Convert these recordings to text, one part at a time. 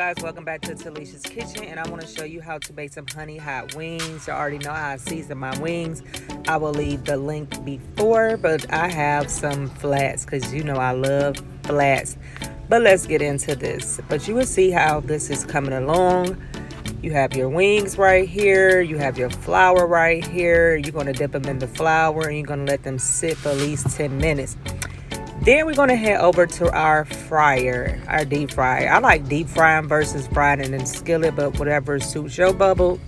guys, welcome back to Talicia's Kitchen, and I want to show you how to make some honey hot wings. You already know how I season my wings. I will leave the link before, but I have some flats because you know I love flats. But let's get into this. But you will see how this is coming along. You have your wings right here. You have your flour right here. You're going to dip them in the flour and you're going to let them sit for at least 10 minutes. Then we're going to head over to our fryer, our deep fryer. I like deep frying versus frying in a skillet, but whatever suits your bubble,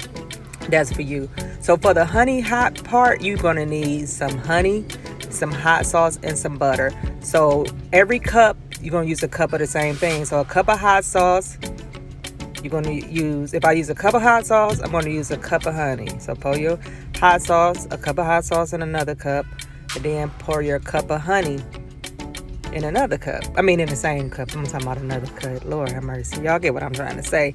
that's for you. So for the honey hot part, you're going to need some honey, some hot sauce, and some butter. So every cup, you're going to use a cup of the same thing. So a cup of hot sauce, you're going to use, if I use a cup of hot sauce, I'm going to use a cup of honey. So pour your hot sauce, a cup of hot sauce in another cup, and then pour your cup of honey in another cup. I mean in the same cup. I'm talking about another cup. Lord have mercy. Y'all get what I'm trying to say.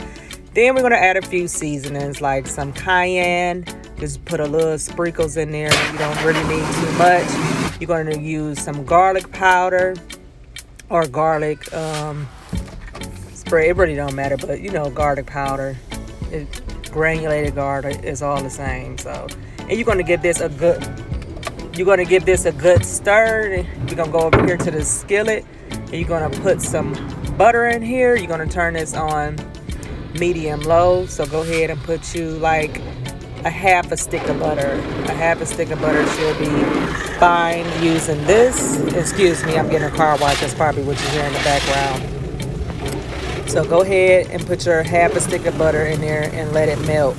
Then we're going to add a few seasonings like some cayenne. Just put a little sprinkles in there. You don't really need too much. You're going to use some garlic powder or garlic spray. It really don't matter, but you know, garlic powder, granulated garlic is all the same. So, and you're going to give this a good stir. You're going to go over here to the skillet and you're going to put some butter in here. You're going to turn this on medium low. So go ahead and put you like a half a stick of butter. A half a stick of butter should be fine using this. Excuse me, I'm getting a car wash. That's probably what you hear in the background. So go ahead and put your half a stick of butter in there and let it melt.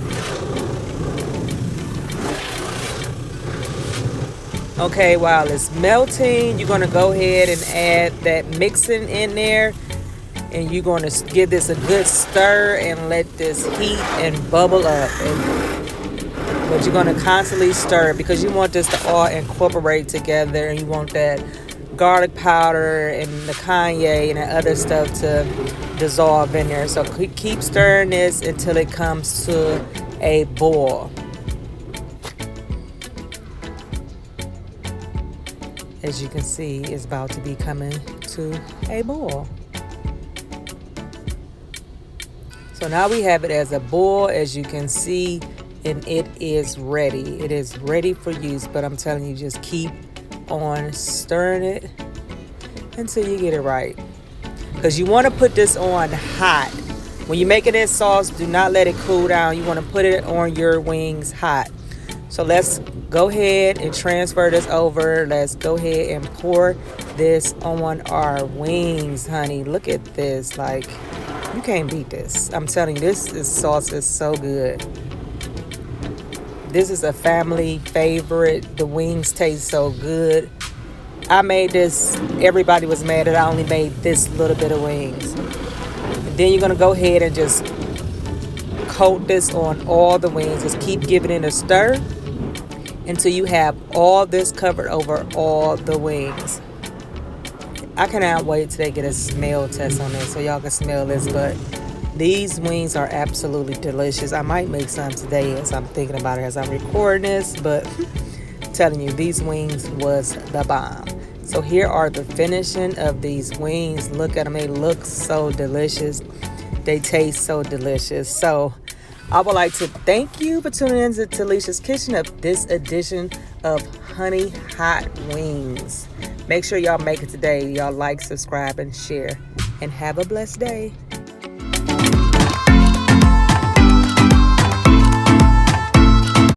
Okay, while it's melting, you're going to go ahead and add that mixing in there. And you're going to give this a good stir and let this heat and bubble up. But you're going to constantly stir because you want this to all incorporate together. And you want that garlic powder and the cayenne and the other stuff to dissolve in there. So keep stirring this until it comes to a boil. As you can see, it's about to be coming to a boil. So now we have it as a boil, as you can see, and it is ready. It is ready for use, but I'm telling you, just keep on stirring it until you get it right. Because you want to put this on hot. When you're making this sauce, do not let it cool down. You want to put it on your wings hot. So let's go ahead and transfer this over. Let's go ahead and pour this on our wings, honey. Look at this. Like, you can't beat this. I'm telling you, this sauce is so good. This is a family favorite. The wings taste so good. I made this. Everybody was mad that I only made this little bit of wings. And then you're going to go ahead and just coat this on all the wings. Just keep giving it a stir until you have all this covered over all the wings. I cannot wait till they get a smell test on this so y'all can smell this, but these wings are absolutely delicious. I might make some today as I'm thinking about it as I'm recording this, but I'm telling you, these wings was the bomb. So here are the finishing of these wings. Look at them. They look so delicious. They taste so delicious. So I would like to thank you for tuning in to Talicia's Kitchen of this edition of Honey Hot Wings. Make sure y'all make it today. Y'all like, subscribe, and share. And have a blessed day.